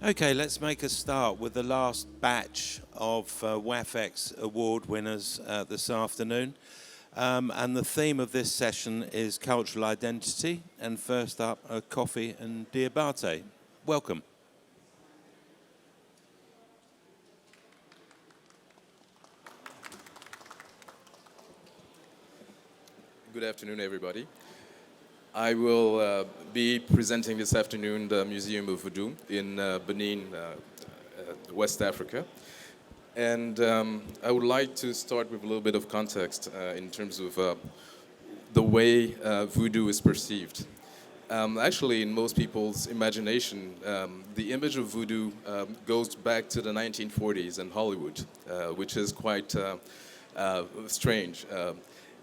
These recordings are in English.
Okay, let's make a start with the last batch of WAFX award winners this afternoon. And the theme of this session is cultural identity. And first up are Koffi and Diabaté. Welcome. Good afternoon, everybody. I will be presenting this afternoon the Museum of Voodoo in Benin, West Africa. And I would like to start with a little bit of context in terms of the way voodoo is perceived. Actually, in most people's imagination, the image of voodoo goes back to the 1940s in Hollywood, which is quite strange.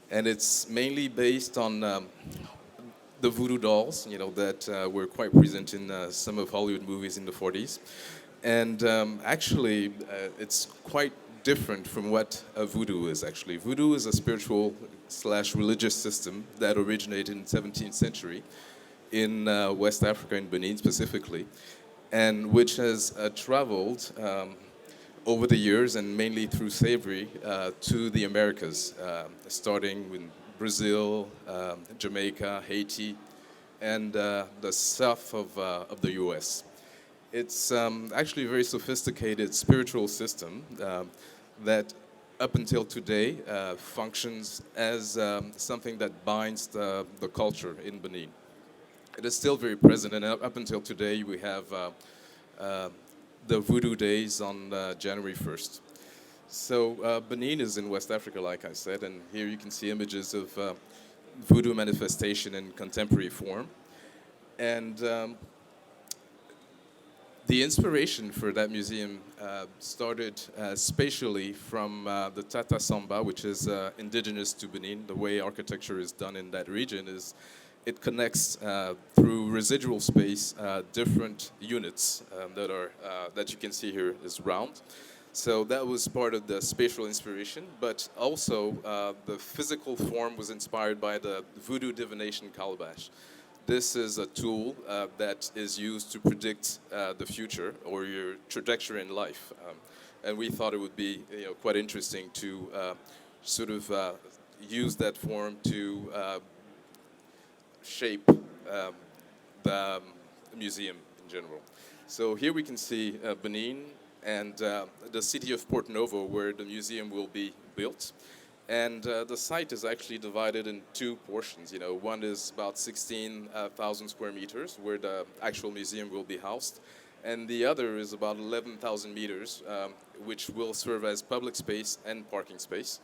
And it's mainly based on the voodoo dolls, that were quite present in some of Hollywood movies in the 40s. And actually, it's quite different from what voodoo is, actually. Voodoo is a spiritual/religious system that originated in the 17th century in West Africa, in Benin specifically, and which has traveled over the years and mainly through slavery to the Americas, starting with Brazil, Jamaica, Haiti, and the south of the US. It's actually a very sophisticated spiritual system that up until today functions as something that binds the culture in Benin. It is still very present, and up until today we have the Voodoo Days on January 1st. So Benin is in West Africa, like I said, and here you can see images of voodoo manifestation in contemporary form. And the inspiration for that museum started spatially from the Tata Samba, which is indigenous to Benin. The way architecture is done in that region is it connects through residual space different units that you can see here is round. So that was part of the spatial inspiration, but also the physical form was inspired by the voodoo divination calabash. This is a tool that is used to predict the future or your trajectory in life. And we thought it would be quite interesting to sort of use that form to shape the museum in general. So here we can see Benin and the city of Porto Novo, where the museum will be built. And the site is actually divided in two portions. One is about 16,000 square meters, where the actual museum will be housed. And the other is about 11,000 meters, which will serve as public space and parking space.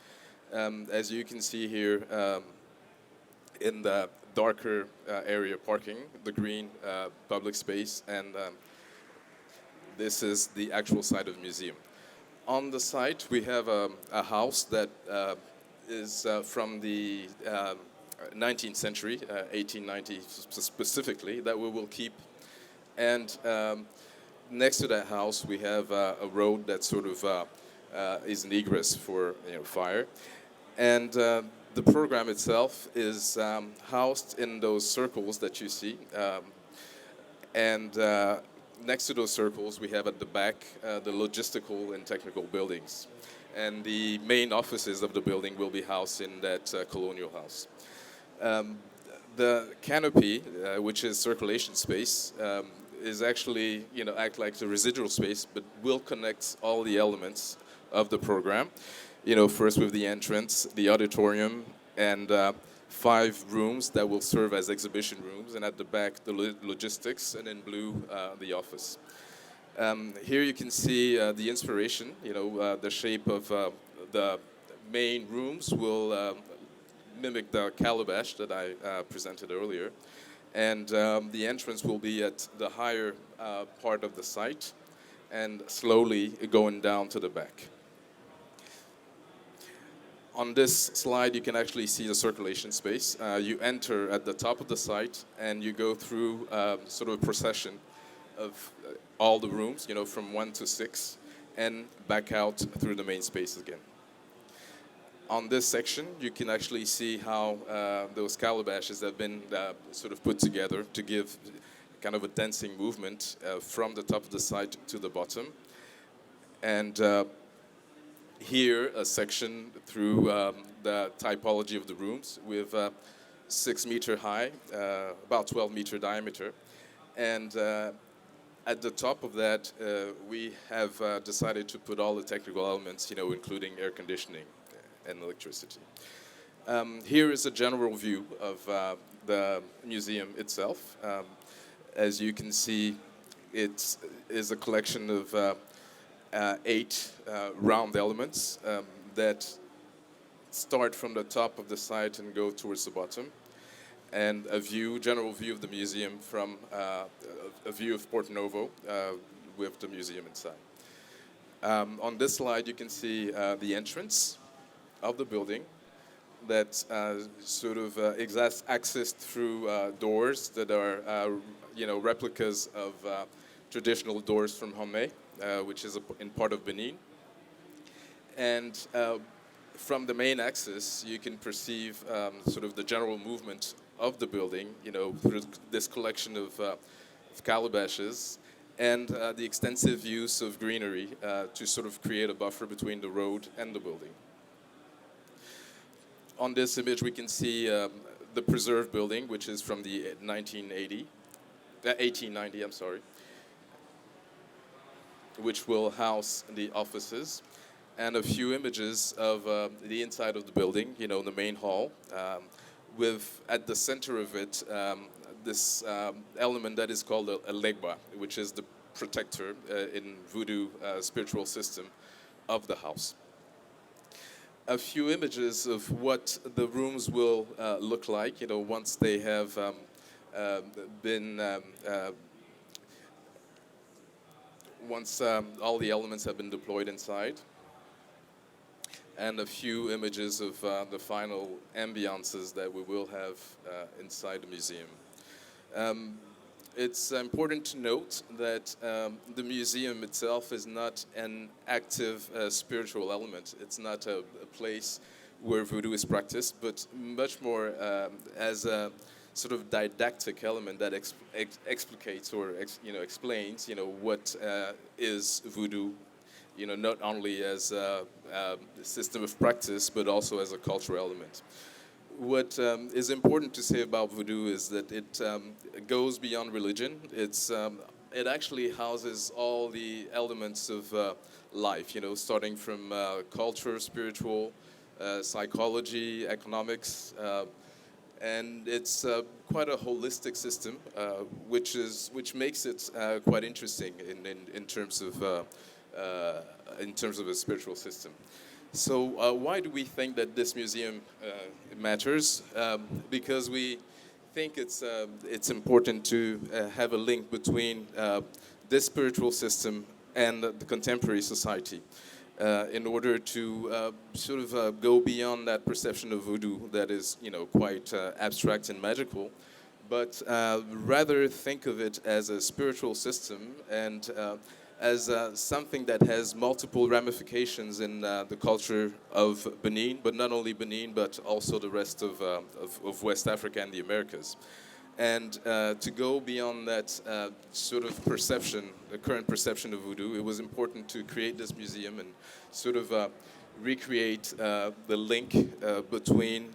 As you can see here, in the darker area parking, the green public space, and this is the actual site of the museum. On the site, we have a house that is from the 19th century, 1890 specifically, that we will keep. And next to that house, we have a road that sort of is an egress for fire. And the program itself is housed in those circles that you see. And next to those circles, we have at the back the logistical and technical buildings. And the main offices of the building will be housed in that colonial house. The canopy, which is circulation space, is actually, act like the residual space, but will connect all the elements of the program. First with the entrance, the auditorium, and 5 rooms that will serve as exhibition rooms, and at the back, the logistics, and in blue, the office. Here you can see the inspiration, the shape of the main rooms will mimic the calabash that I presented earlier. And the entrance will be at the higher part of the site and slowly going down to the back. On this slide, you can actually see the circulation space. You enter at the top of the site, and you go through sort of a procession of all the rooms, from 1 to 6, and back out through the main space again. On this section, you can actually see how those calabashes have been sort of put together to give kind of a dancing movement from the top of the site to the bottom. And here, a section through the typology of the rooms with 6 meter high, about 12 meter diameter. And at the top of that, we have decided to put all the technical elements, including air conditioning and electricity. Here is a general view of the museum itself. As you can see, it is a collection of 8 round elements that start from the top of the site and go towards the bottom. And a general view of the museum from a view of Porto Novo with the museum inside. On this slide, you can see the entrance of the building that sort of accessed through doors that are, replicas of traditional doors from Homé, which is in part of Benin. And from the main axis, you can perceive sort of the general movement of the building, through this collection of calabashes and the extensive use of greenery to sort of create a buffer between the road and the building. On this image, we can see the preserved building, which is from the 1890, I'm sorry, which will house the offices, and a few images of the inside of the building, the main hall, with at the center of it this element that is called a legba, which is the protector in Voodoo spiritual system of the house. A few images of what the rooms will look like, once they have been, once all the elements have been deployed inside. And a few images of the final ambiances that we will have inside the museum. It's important to note that the museum itself is not an active spiritual element. It's not a place where voodoo is practiced, but much more as a sort of didactic element that explicates or explains, what is voodoo, not only as a system of practice, but also as a cultural element. What is important to say about voodoo is that it goes beyond religion. It actually houses all the elements of life, starting from culture, spiritual, psychology, economics, and it's quite a holistic system, which makes it quite interesting in terms of a spiritual system. So why do we think that this museum matters? Because we think it's important to have a link between this spiritual system and the contemporary society in order to sort of go beyond that perception of voodoo that is, quite abstract and magical, but rather think of it as a spiritual system and as something that has multiple ramifications in the culture of Benin, but not only Benin, but also the rest of West Africa and the Americas. And to go beyond that sort of perception, the current perception of voodoo, it was important to create this museum and sort of recreate the link between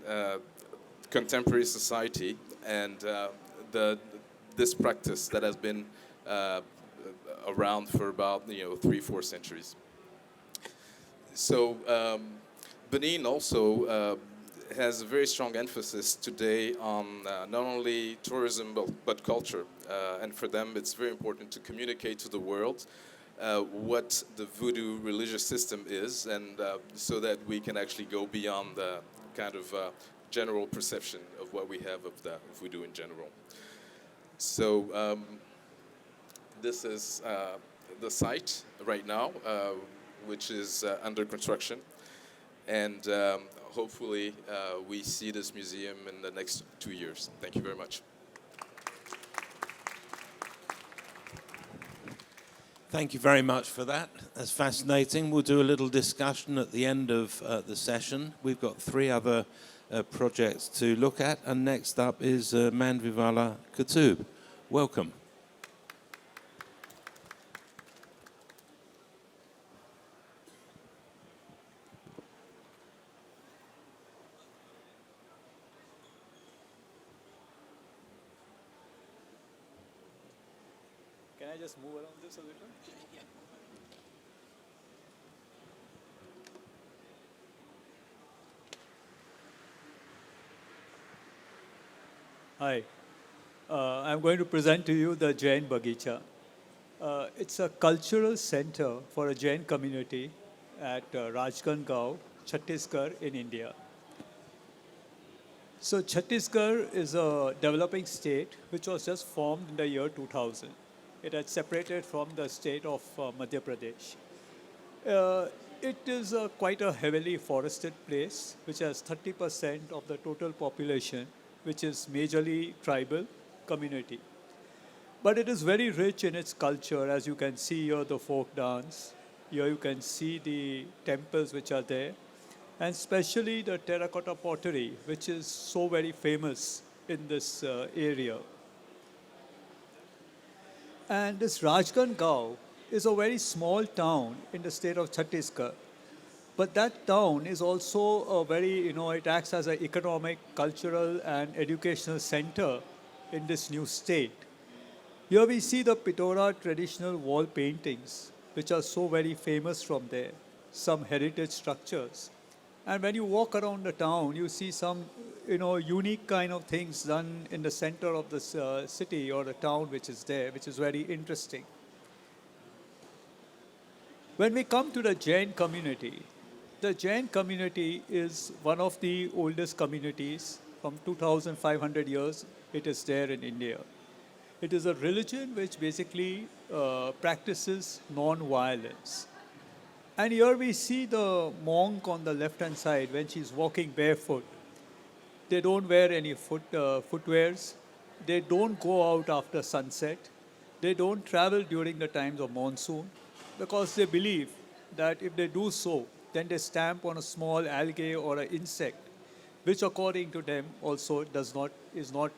contemporary society and this practice that has been around for about 3-4 centuries. So Benin also has a very strong emphasis today on not only tourism but culture, and for them it's very important to communicate to the world what the voodoo religious system is, and so that we can actually go beyond the kind of general perception of what we have of the voodoo in general. So this is the site right now, which is under construction, and hopefully we see this museum in the next 2 years. Thank you very much. Thank you very much for that. That's fascinating. We'll do a little discussion at the end of the session. We've got 3 other projects to look at, and next up is Mandviwala Qutub. Welcome. I just move around this a little? Hi. I'm going to present to you the Jain Bagicha. It's a cultural center for a Jain community at Rajgangaon, Chhattisgarh in India. So Chhattisgarh is a developing state which was just formed in the year 2000. It had separated from the state of Madhya Pradesh. It is quite a heavily forested place, which has 30% of the total population, which is majorly tribal community. But it is very rich in its culture, as you can see here, the folk dance. Here you can see the temples which are there, and especially the terracotta pottery, which is so very famous in this area. And this Rajgangaon is a very small town in the state of Chhattisgarh. But that town is also a very, it acts as an economic, cultural, and educational center in this new state. Here we see the Pitora traditional wall paintings, which are so very famous from there, some heritage structures. And when you walk around the town, you see some, unique kind of things done in the center of this city or the town which is there, which is very interesting. When we come to the Jain community, the Jain community is one of the oldest communities. From 2,500 years, it is there in India. It is a religion which basically practices non-violence. And here we see the monk on the left-hand side when she's walking barefoot. They don't wear any footwears. They don't go out after sunset. They don't travel during the times of monsoon because they believe that if they do so, then they stamp on a small algae or an insect, which according to them also is not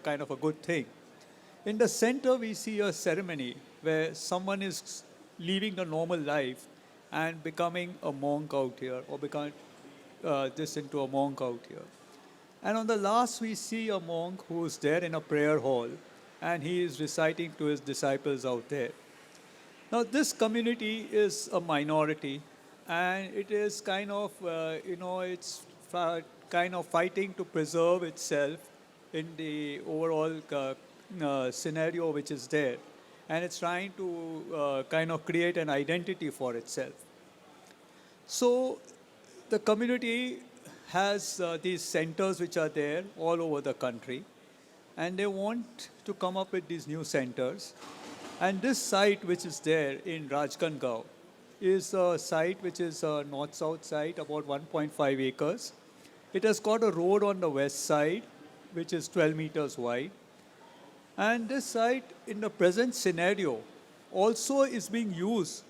kind of a good thing. In the center, we see a ceremony where someone is leaving the normal life and becoming a monk out here, or becoming this into a monk out here. And on the last, we see a monk who is there in a prayer hall, and he is reciting to his disciples out there. Now, this community is a minority, and it is kind of, it's kind of fighting to preserve itself in the overall scenario which is there. And it's trying to kind of create an identity for itself. So the community has these centers which are there all over the country, and they want to come up with these new centers. And this site which is there in Rajgangaon is a site which is a north-south site, about 1.5 acres. It has got a road on the west side, which is 12 meters wide. And this site, in the present scenario, also is being used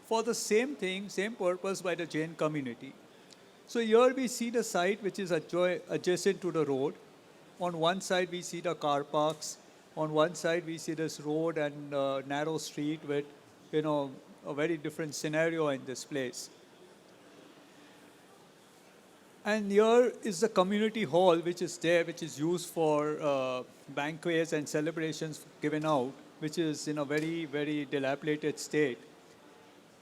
for the same thing, same purpose by the Jain community. So here we see the site which is adjacent to the road. On one side, we see the car parks. On one side, we see this road and narrow street with, a very different scenario in this place. And here is the community hall, which is there, which is used for banquets and celebrations given out, which is in a very, very dilapidated state.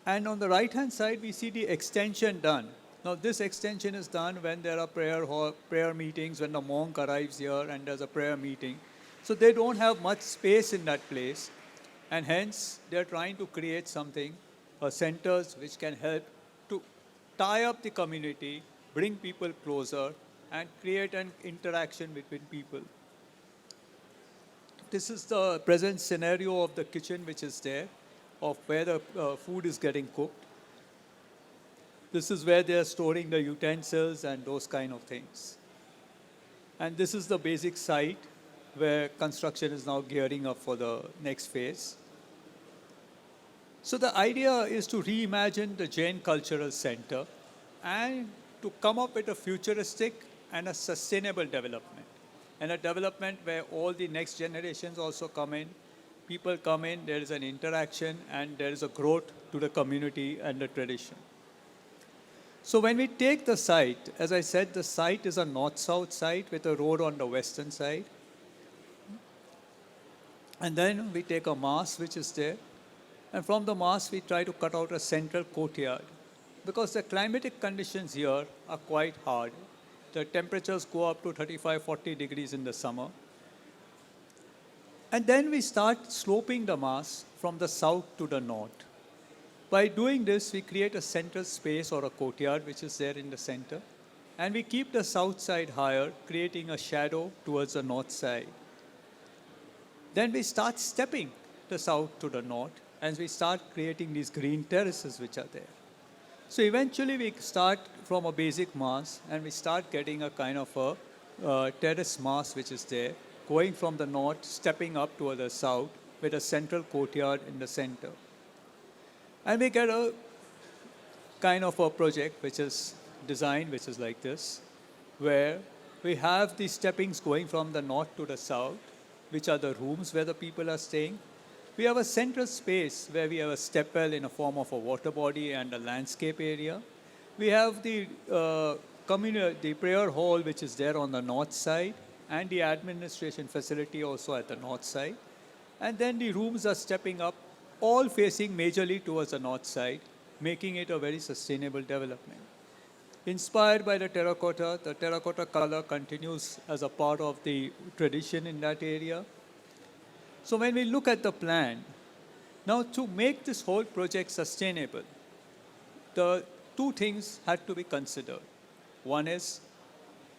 And on the right-hand side, we see the extension done. Now, this extension is done when there are prayer meetings, when the monk arrives here and there's a prayer meeting. So they don't have much space in that place, and hence they're trying to create something, centers which can help to tie up the community, bring people closer, and create an interaction between people. This is the present scenario of the kitchen which is there, of where the food is getting cooked. This is where they're storing the utensils and those kind of things. And this is the basic site where construction is now gearing up for the next phase. So the idea is to reimagine the Jain Cultural Center and to come up with a futuristic and a sustainable development. And a development where all the next generations also come in, people come in, there is an interaction, and there is a growth to the community and the tradition. So when we take the site, as I said, the site is a north-south site with a road on the western side. And then we take a mass which is there, and from the mass we try to cut out a central courtyard. Because the climatic conditions here are quite hard. The temperatures go up to 35, 40 degrees in the summer. And then we start sloping the mass from the south to the north. By doing this, we create a central space or a courtyard which is there in the center. And we keep the south side higher, creating a shadow towards the north side. Then we start stepping the south to the north, and we start creating these green terraces which are there. So eventually we start from a basic mass, and we start getting a kind of a terrace mass which is there, going from the north, stepping up toward the south, with a central courtyard in the center. And we get a kind of a project which is designed, which is like this, where we have the steppings going from the north to the south, which are the rooms where the people are staying. We have a central space where we have a step well in a form of a water body and a landscape area. We have the prayer hall which is there on the north side, and the administration facility also at the north side. And then the rooms are stepping up, all facing majorly towards the north side, making it a very sustainable development. Inspired by the terracotta color continues as a part of the tradition in that area. So when we look at the plan, now to make this whole project sustainable, the two things had to be considered. One is,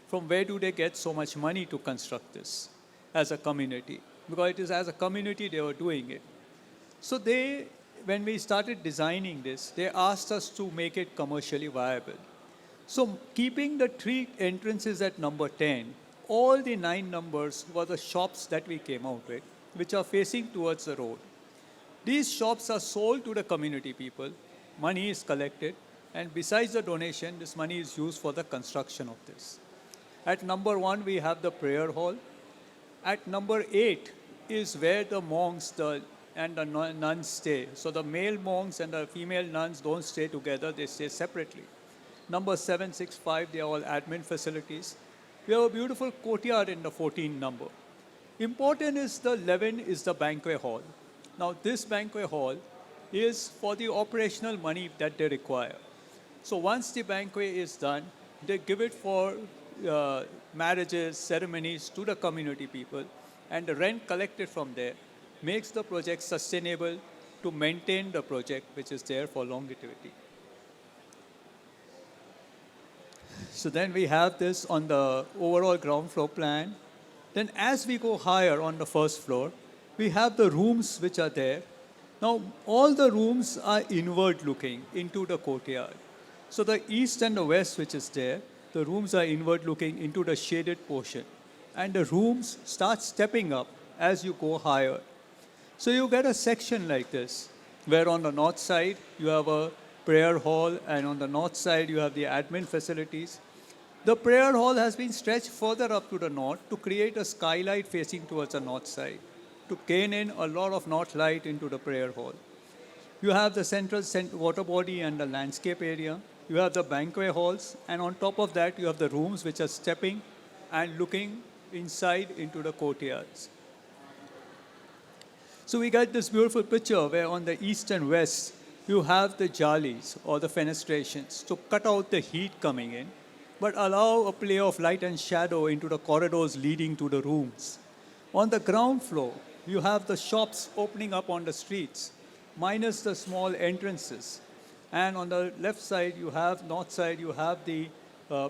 from where do they get so much money to construct this as a community? Because it is as a community they were doing it. So when we started designing this, they asked us to make it commercially viable. So keeping the 3 entrances at number 10, all the 9 numbers were the shops that we came out with, which are facing towards the road. These shops are sold to the community people, money is collected, and besides the donation, this money is used for the construction of this. At number 1, we have the prayer hall. At number 8 is where the monks and the nuns stay. So the male monks and the female nuns don't stay together, they stay separately. Number 7, 6, 5, they are all admin facilities. We have a beautiful courtyard in the 14 number. Important is the 11 is the banquet hall. Now this banquet hall is for the operational money that they require. So once the banquet is done, they give it for marriages, ceremonies to the community people, and the rent collected from there makes the project sustainable to maintain the project which is there for longevity. So then we have this on the overall ground floor plan. Then as we go higher on the first floor, we have the rooms which are there. Now all the rooms are inward looking into the courtyard. So the east and the west which is there, the rooms are inward looking into the shaded portion. And the rooms start stepping up as you go higher. So you get a section like this, where on the north side you have a prayer hall, and on the north side you have the admin facilities. The prayer hall has been stretched further up to the north to create a skylight facing towards the north side, to gain in a lot of north light into the prayer hall. You have the central water body and the landscape area. You have the banquet halls, and on top of that you have the rooms which are stepping and looking inside into the courtyards. So we get this beautiful picture where on the east and west you have the jalis or the fenestrations to cut out the heat coming in, but allow a play of light and shadow into the corridors leading to the rooms. On the ground floor, you have the shops opening up on the streets, minus the small entrances. And on the left side, north side, you have the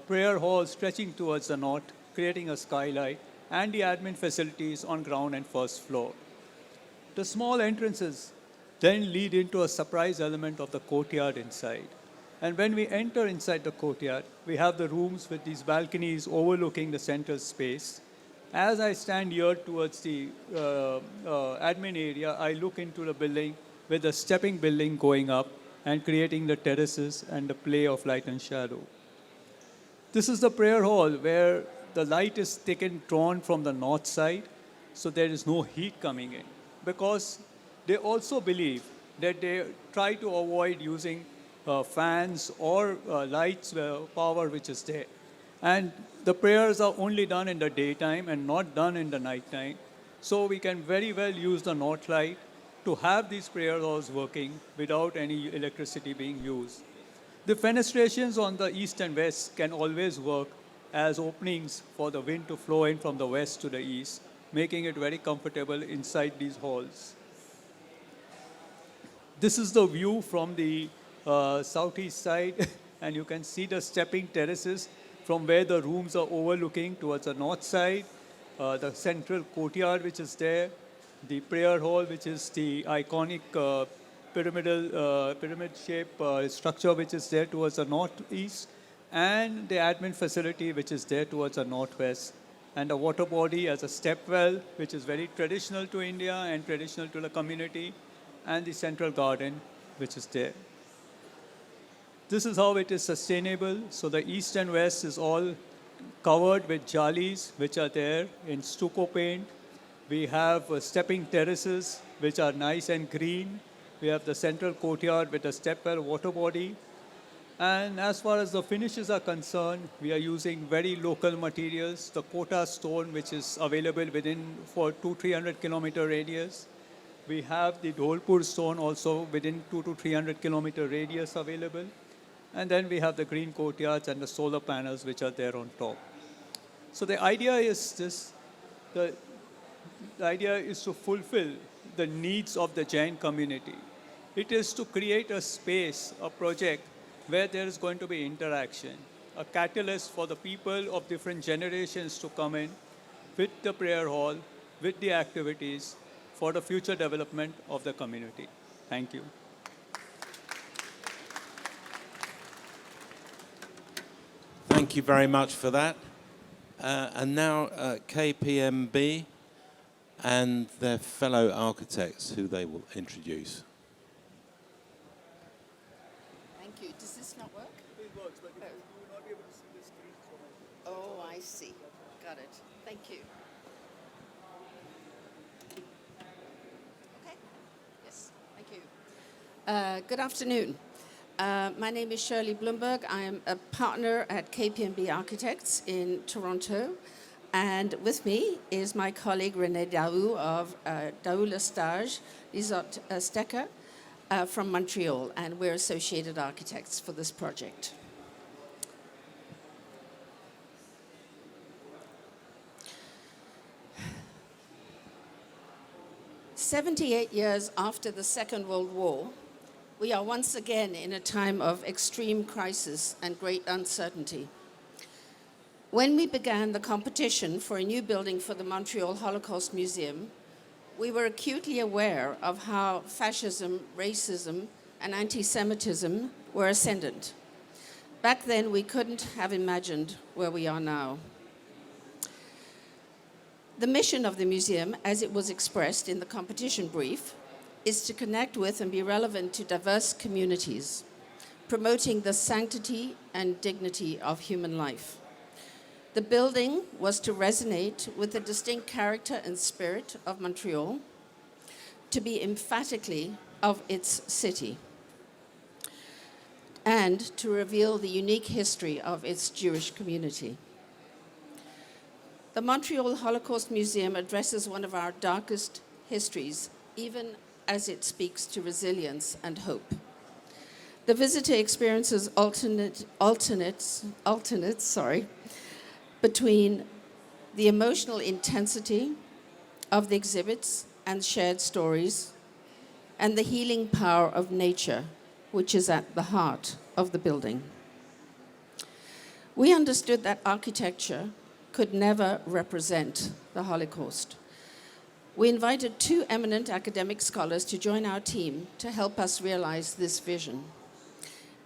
prayer hall stretching towards the north, creating a skylight, and the admin facilities on ground and first floor. The small entrances then lead into a surprise element of the courtyard inside. And when we enter inside the courtyard, we have the rooms with these balconies overlooking the central space. As I stand here towards the admin area, I look into the building with the stepping building going up and creating the terraces and the play of light and shadow. This is the prayer hall where the light is drawn from the north side, so there is no heat coming in. Because they also believe that they try to avoid using fans or lights power which is there. And the prayers are only done in the daytime and not done in the nighttime. So we can very well use the north light to have these prayer halls working without any electricity being used. The fenestrations on the east and west can always work as openings for the wind to flow in from the west to the east, making it very comfortable inside these halls. This is the view from the southeast side, and you can see the stepping terraces from where the rooms are overlooking towards the north side, the central courtyard which is there, the prayer hall which is the iconic pyramid-shaped structure which is there towards the northeast, and the admin facility which is there towards the northwest, and a water body as a step well which is very traditional to India and traditional to the community, and the central garden which is there. This is how it is sustainable. So the east and west is all covered with jalis which are there in stucco paint. We have stepping terraces which are nice and green. We have the central courtyard with a stepwell water body. And as far as the finishes are concerned, we are using very local materials. The Kota stone, which is available within for 200-300 kilometer radius. We have the Dholpur stone also within 200 to 300 kilometer radius available. And then we have the green courtyards and the solar panels which are there on top. So the idea is this. The idea is to fulfill the needs of the Jain community. It is to create a space, a project, where there is going to be interaction, a catalyst for the people of different generations to come in with the prayer hall, with the activities for the future development of the community. Thank you. Thank you very much for that. And now KPMB and their fellow architects, who they will introduce. Thank you. Does this not work? It works, but you will not be able to see the screen. Oh, I see. Got it. Thank you. Okay. Yes. Thank you. Good afternoon. My name is Shirley Bloomberg. I am a partner at KPMB Architects in Toronto. And with me is my colleague René Daou of Daou Lestage, Lizotte Stecker from Montreal. And we're associated architects for this project. "78 years after the Second World War, we are once again in a time of extreme crisis and great uncertainty. When we began the competition for a new building for the Montreal Holocaust Museum, we were acutely aware of how fascism, racism, and anti-Semitism were ascendant. Back then, we couldn't have imagined where we are now. The mission of the museum, as it was expressed in the competition brief, is to connect with and be relevant to diverse communities, promoting the sanctity and dignity of human life. The building was to resonate with the distinct character and spirit of Montreal, to be emphatically of its city, and to reveal the unique history of its Jewish community. The Montreal Holocaust Museum addresses one of our darkest histories, even as it speaks to resilience and hope. The visitor experiences alternates between the emotional intensity of the exhibits and shared stories and the healing power of nature, which is at the heart of the building. We understood that architecture could never represent the Holocaust. We invited two eminent academic scholars to join our team to help us realize this vision.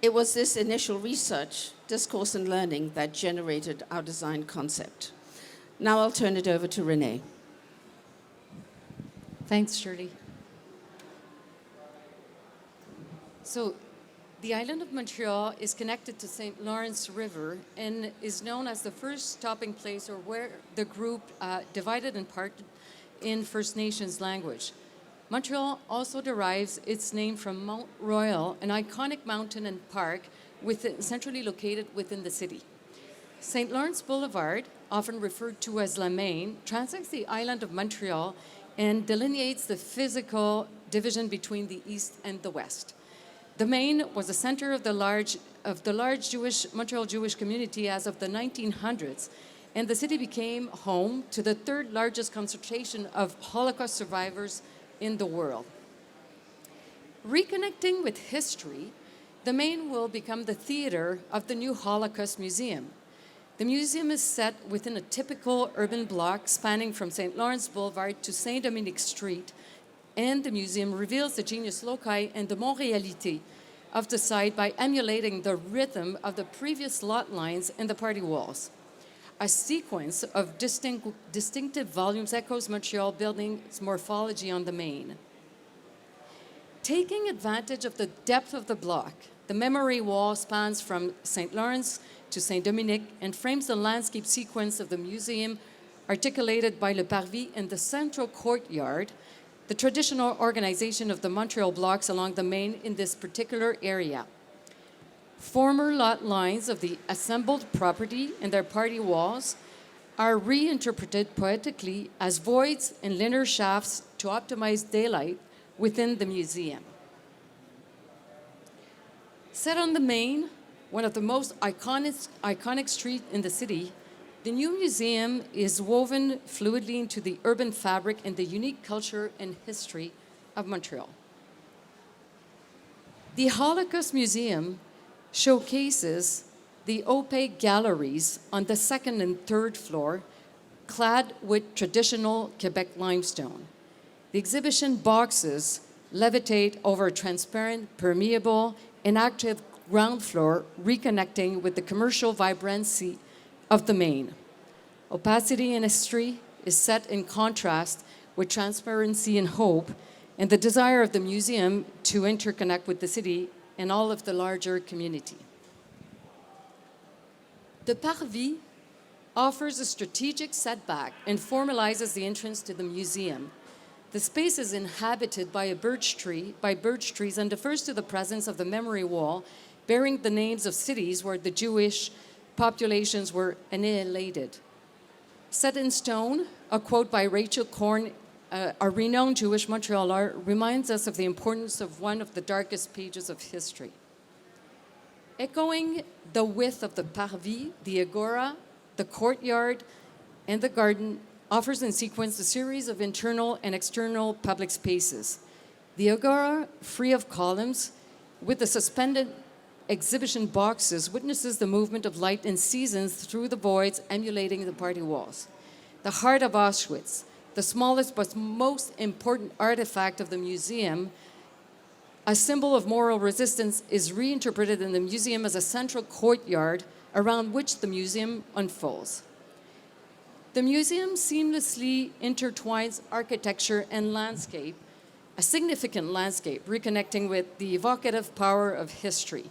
It was this initial research, discourse, and learning that generated our design concept. Now I'll turn it over to René. Thanks, Shirley. So, the island of Montreal is connected to St. Lawrence River and is known as the first stopping place, or where the group divided and parted in First Nations language. Montreal also derives its name from Mount Royal, an iconic mountain and park centrally located within the city. St. Lawrence Boulevard, often referred to as La Main, transects the island of Montreal and delineates the physical division between the east and the west. The Main was the center of the large Montreal Jewish community as of the 1900s, and the city became home to the third largest concentration of Holocaust survivors in the world. Reconnecting with history, the Main will become the theater of the new Holocaust Museum. The museum is set within a typical urban block spanning from St. Lawrence Boulevard to Saint-Dominique Street, and the museum reveals the genius loci and the Montréalité of the site by emulating the rhythm of the previous lot lines and the party walls. A sequence of distinctive volumes echoes Montreal building's morphology on the Main. Taking advantage of the depth of the block, the memory wall spans from St. Lawrence to Saint-Dominique and frames the landscape sequence of the museum articulated by Le Parvis in the central courtyard, the traditional organization of the Montreal blocks along the Main in this particular area. Former lot lines of the assembled property and their party walls are reinterpreted poetically as voids and linear shafts to optimize daylight within the museum. Set on the Main, one of the most iconic streets in the city, the new museum is woven fluidly into the urban fabric and the unique culture and history of Montreal. The Holocaust Museum showcases the opaque galleries on the second and third floor, clad with traditional Quebec limestone. The exhibition boxes levitate over a transparent, permeable, and active ground floor, reconnecting with the commercial vibrancy of the Main. Opacity and history is set in contrast with transparency and hope, and the desire of the museum to interconnect with the city and all of the larger community. The Parvis offers a strategic setback and formalizes the entrance to the museum. The space is inhabited by birch trees, and defers to the presence of the memory wall, bearing the names of cities where the Jewish populations were annihilated. Set in stone, a quote by Rachel Korn, a renowned Jewish Montrealer, reminds us of the importance of one of the darkest pages of history. Echoing the width of the Parvis, the Agora, the courtyard, and the garden offers in sequence a series of internal and external public spaces. The Agora, free of columns, with the suspended exhibition boxes, witnesses the movement of light and seasons through the voids emulating the party walls. The heart of Auschwitz, the smallest but most important artifact of the museum, a symbol of moral resistance, is reinterpreted in the museum as a central courtyard around which the museum unfolds. The museum seamlessly intertwines architecture and landscape, a significant landscape reconnecting with the evocative power of history.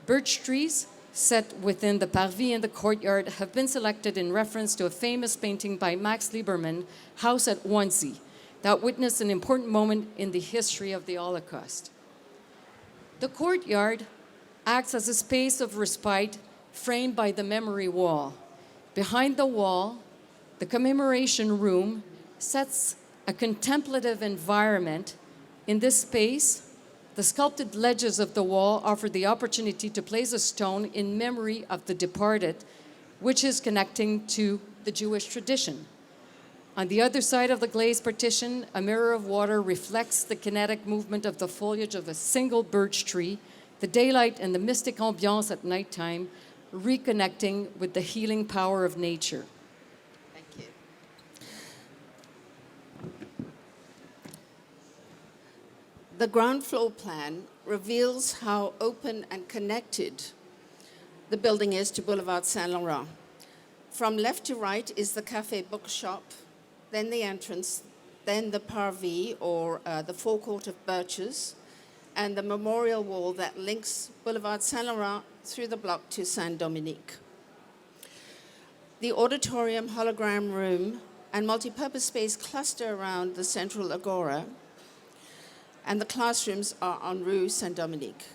Birch trees set within the Parvis and the courtyard have been selected in reference to a famous painting by Max Liebermann, House at Wannsee, that witnessed an important moment in the history of the Holocaust. The courtyard acts as a space of respite framed by the memory wall. Behind the wall, the commemoration room sets a contemplative environment. In this space, the sculpted ledges of the wall offer the opportunity to place a stone in memory of the departed, which is connecting to the Jewish tradition. On the other side of the glazed partition, a mirror of water reflects the kinetic movement of the foliage of a single birch tree, the daylight and the mystic ambiance at nighttime, reconnecting with the healing power of nature. Thank you. The ground floor plan reveals how open and connected the building is to Boulevard Saint-Laurent. From left to right is the cafe bookshop, then the entrance, then the Parvis, or the forecourt of birches, and the memorial wall that links Boulevard Saint-Laurent through the block to Saint-Dominique. The auditorium, hologram room, and multipurpose space cluster around the central agora, and the classrooms are on Rue Saint-Dominique.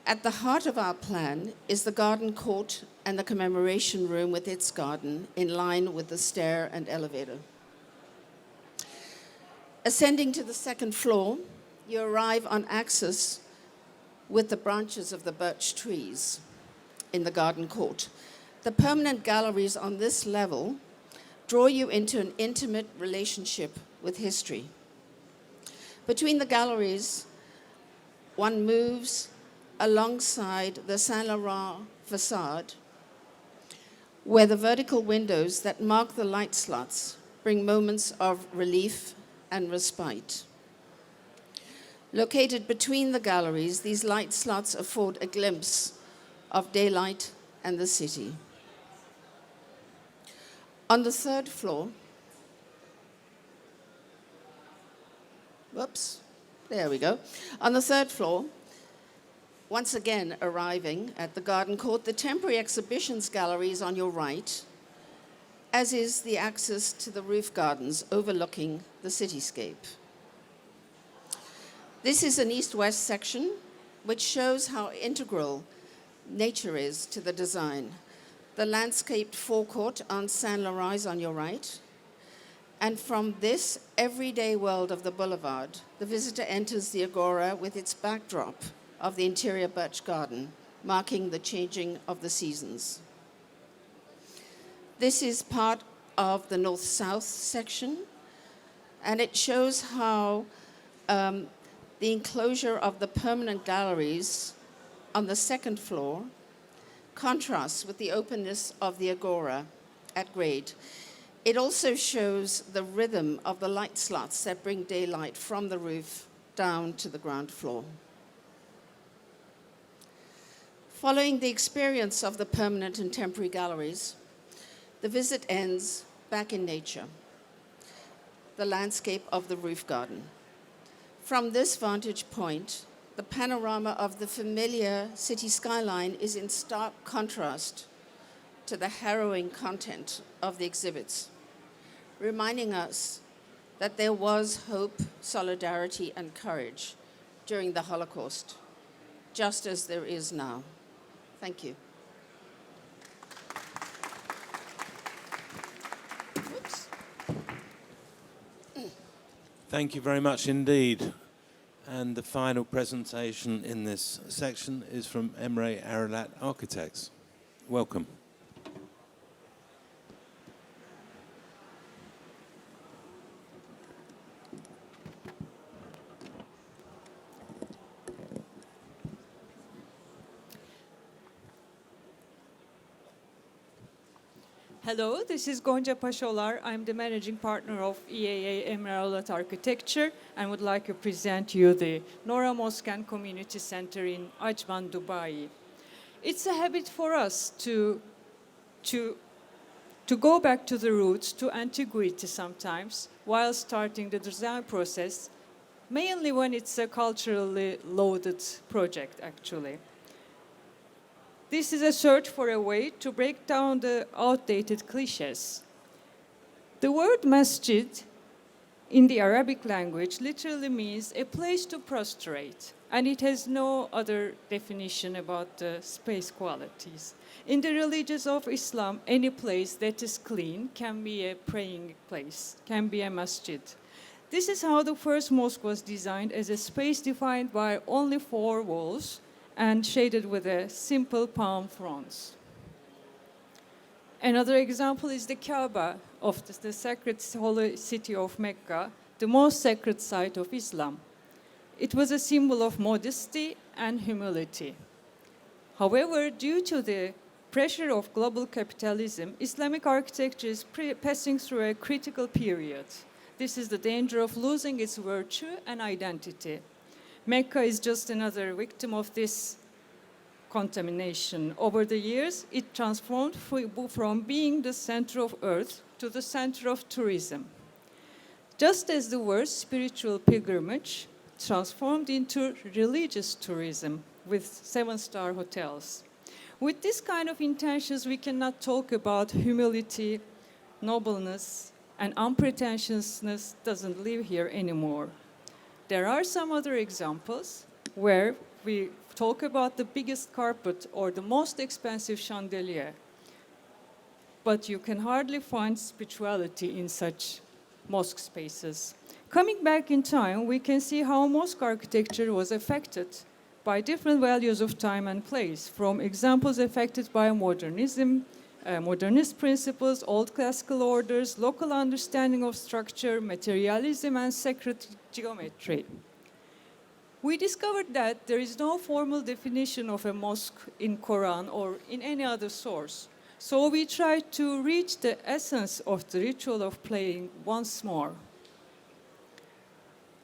At the heart of our plan is the garden court and the commemoration room with its garden, in line with the stair and elevator. Ascending to the second floor, you arrive on axis with the branches of the birch trees in the garden court. The permanent galleries on this level draw you into an intimate relationship with history. Between the galleries, one moves alongside the Saint Laurent facade, where the vertical windows that mark the light slots bring moments of relief and respite. Located between the galleries, these light slots afford a glimpse of daylight and the city. On the third floor, there we go. On the third floor, once again arriving at the garden court, the temporary exhibitions gallery is on your right, as is the access to the roof gardens overlooking the cityscape. This is an east-west section, which shows how integral nature is to the design. The landscaped forecourt on Saint Laurent is on your right. And from this everyday world of the boulevard, the visitor enters the agora with its backdrop of the interior birch garden, marking the changing of the seasons. This is part of the north-south section, and it shows how the enclosure of the permanent galleries on the second floor contrasts with the openness of the agora at grade. It also shows the rhythm of the light slots that bring daylight from the roof down to the ground floor. Following the experience of the permanent and temporary galleries, the visit ends back in nature, the landscape of the roof garden. From this vantage point, the panorama of the familiar city skyline is in stark contrast to the harrowing content of the exhibits, reminding us that there was hope, solidarity, and courage during the Holocaust, just as there is now. Thank you. Oops. Thank you very much indeed. And the final presentation in this section is from Emre Arolat Architects. Welcome. Hello, this is Gonca Paşolar. I'm the managing partner of EAA-Emre Arolat Architecture and would like to present you the Nora Mosque and Community Center in Ajman, Dubai. It's a habit for us to go back to the roots, to antiquity sometimes, while starting the design process, mainly when it's a culturally loaded project, actually. This is a search for a way to break down the outdated cliches. The word masjid in the Arabic language literally means a place to prostrate, and it has no other definition about the space qualities. In the religions of Islam, any place that is clean can be a praying place, can be a masjid. This is how the first mosque was designed, as a space defined by only 4 walls, and shaded with a simple palm fronds. Another example is the Kaaba of the sacred holy city of Mecca, the most sacred site of Islam. It was a symbol of modesty and humility. However, due to the pressure of global capitalism, Islamic architecture is passing through a critical period. This is the danger of losing its virtue and identity. Mecca is just another victim of this contamination. Over the years, it transformed from being the center of earth to the center of tourism. Just as the word spiritual pilgrimage transformed into religious tourism with 7-star hotels. With this kind of intentions, we cannot talk about humility, nobleness, and unpretentiousness doesn't live here anymore. There are some other examples where we talk about the biggest carpet or the most expensive chandelier. But you can hardly find spirituality in such mosque spaces. Coming back in time, we can see how mosque architecture was affected by different values of time and place, from examples affected by modernism, modernist principles, old classical orders, local understanding of structure, materialism, and sacred geometry. We discovered that there is no formal definition of a mosque in Quran or in any other source. So we tried to reach the essence of the ritual of praying once more.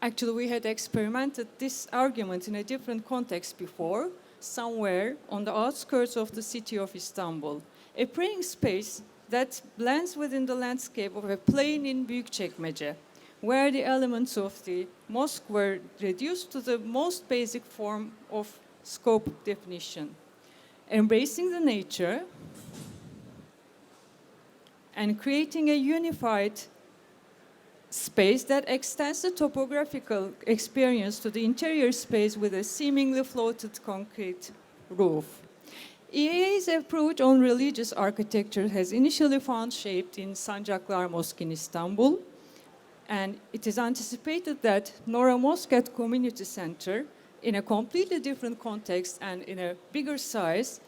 Actually, we had experimented this argument in a different context before, somewhere on the outskirts of the city of Istanbul. A praying space that blends within the landscape of a plain in Büyükçekmece, where the elements of the mosque were reduced to the most basic form of scope definition. Embracing the nature and creating a unified space that extends the topographical experience to the interior space with a seemingly floated concrete roof. EAA's approach on religious architecture has initially found shape in Sancaklar Mosque in Istanbul, and it is anticipated that Nora Mosque at Community Center, in a completely different context and in a bigger size,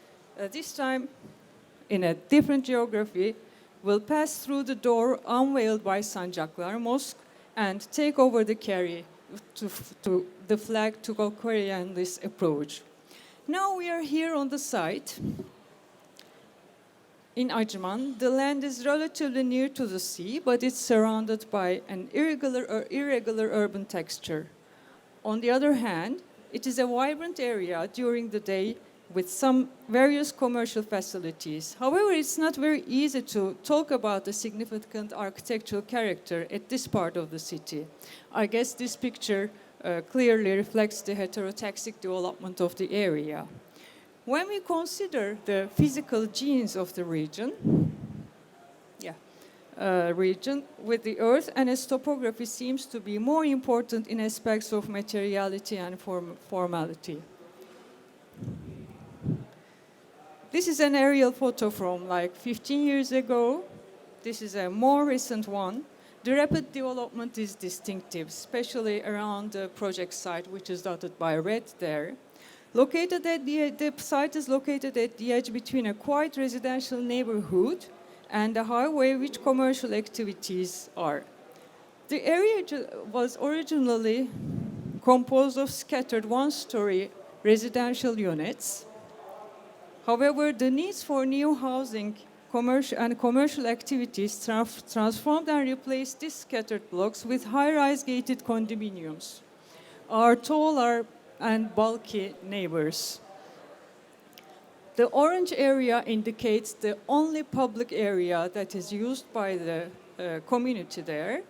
this time in a different geography, will pass through the door unveiled by Sancaklar Mosque and take over the carry to the flag to carry on this approach. Now we are here on the site in Ajman. The land is relatively near to the sea, but it's surrounded by an irregular urban texture. On the other hand, it is a vibrant area during the day with some various commercial facilities. However, it's not very easy to talk about the significant architectural character at this part of the city. I guess this picture clearly reflects the heterotaxic development of the area. When we consider the physical genes of the region with the earth and its topography seems to be more important in aspects of materiality and formality. This is an aerial photo from like 15 years ago. This is a more recent one. The rapid development is distinctive, especially around the project site, which is dotted by red there. The site is located at the edge between a quiet residential neighborhood and a highway which commercial activities are. The area was originally composed of scattered one-story residential units. However, the needs for new housing commercial activities transformed and replaced these scattered blocks with high-rise gated condominiums, our taller and bulky neighbors. The orange area indicates the only public area that is used by the community there.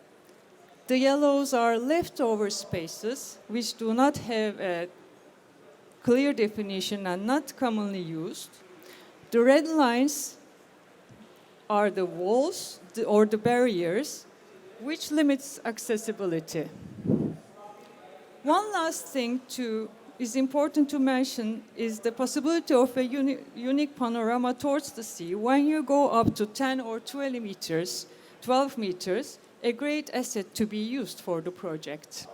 The yellows are leftover spaces which do not have a clear definition and not commonly used. The red lines are the walls or the barriers which limits accessibility. One last thing is important to mention is the possibility of a unique panorama towards the sea. When you go up to 10 or 12 meters, a great asset to be used for the project.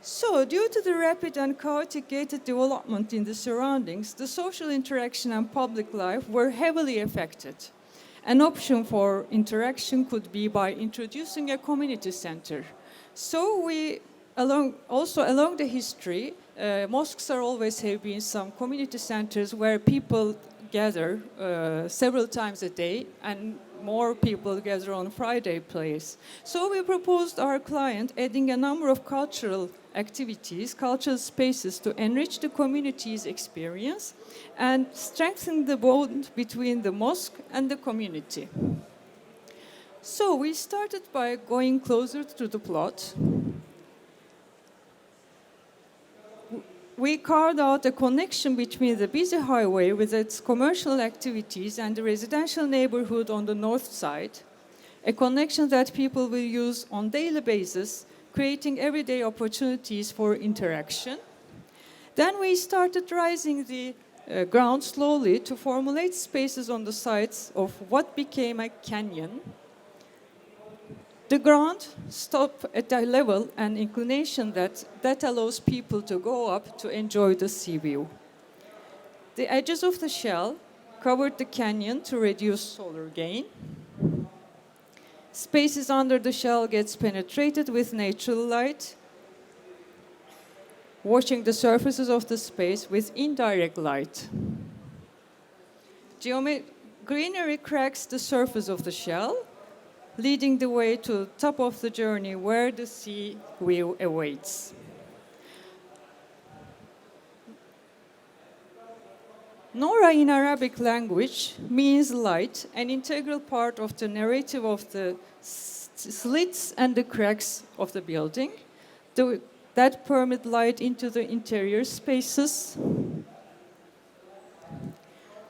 So, due to the rapid and chaotic gated development in the surroundings, the social interaction and public life were heavily affected. An option for interaction could be by introducing a community center. So along the history, mosques are always have been some community centers where people gather several times a day and more people gather on Friday place. So we proposed our client adding a number of cultural activities, cultural spaces to enrich the community's experience and strengthen the bond between the mosque and the community. So we started by going closer to the plot. We carved out a connection between the busy highway with its commercial activities and the residential neighborhood on the north side, a connection that people will use on a daily basis, creating everyday opportunities for interaction. Then we started rising the ground slowly to formulate spaces on the sides of what became a canyon. The ground stopped at a level and inclination that allows people to go up to enjoy the sea view. The edges of the shell covered the canyon to reduce solar gain. Spaces under the shell gets penetrated with natural light, washing the surfaces of the space with indirect light. Greenery cracks the surface of the shell, leading the way to the top of the journey where the sea view awaits. Nora in Arabic language means light, an integral part of the narrative of the slits and the cracks of the building that permit light into the interior spaces.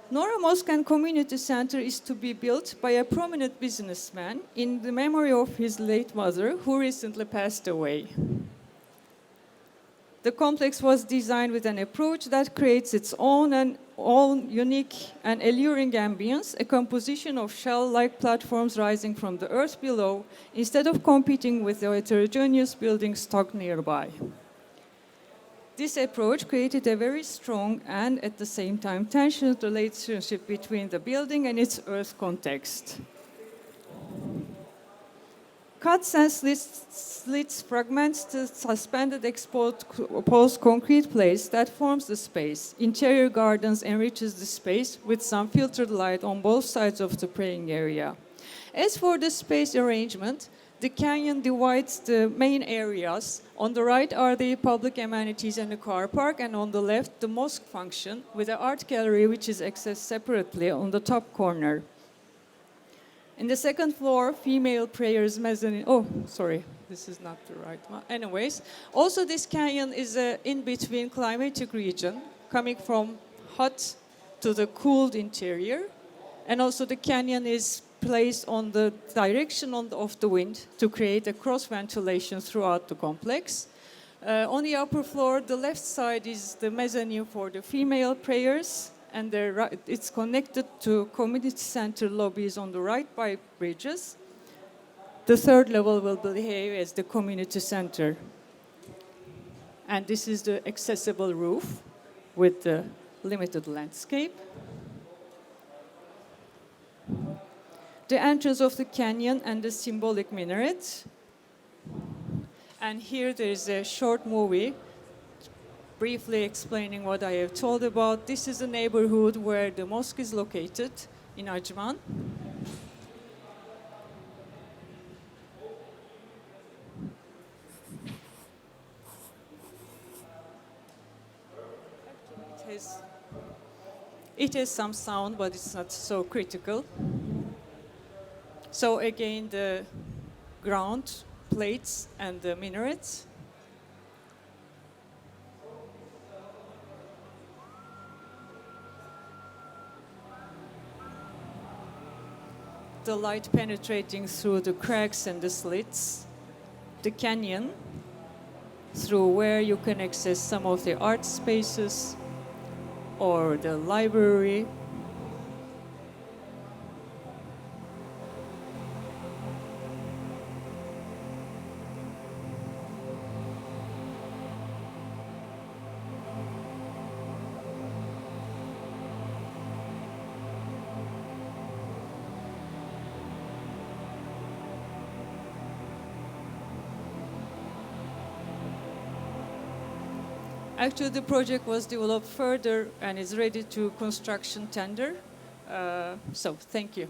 Nora Mosque and Community Center is to be built by a prominent businessman in the memory of his late mother, who recently passed away. The complex was designed with an approach that creates its own unique and alluring ambience, a composition of shell-like platforms rising from the earth below, instead of competing with the heterogeneous buildings stock nearby. This approach created a very strong and, at the same time, tensioned relationship between the building and its earth context. Cuts and slits fragments the suspended exposed concrete place that forms the space. Interior gardens enriches the space with some filtered light on both sides of the praying area. As for the space arrangement, the canyon divides the main areas. On the right are the public amenities and the car park, and on the left, the mosque function with the art gallery, which is accessed separately on the top corner. In the second floor, female prayers mezzanine. Oh, sorry, this is not the right one. Anyways, also this canyon is an in-between climatic region, coming from hot to the cooled interior. And also the canyon is placed on the direction of the wind to create a cross ventilation throughout the complex. On the upper floor, the left side is the mezzanine for the female prayers, and it's connected to community center lobbies on the right by bridges. The third level will behave as the community center. And this is the accessible roof with the limited landscape. The entrance of the canyon and the symbolic minaret. And here there is a short movie briefly explaining what I have told about. This is the neighborhood where the mosque is located in Ajman. It has some sound, but it's not so critical. So again, the ground plates and the minarets. The light penetrating through the cracks and the slits. The canyon, through where you can access some of the art spaces or the library. Actually, the project was developed further and is ready to construction tender. So, thank you.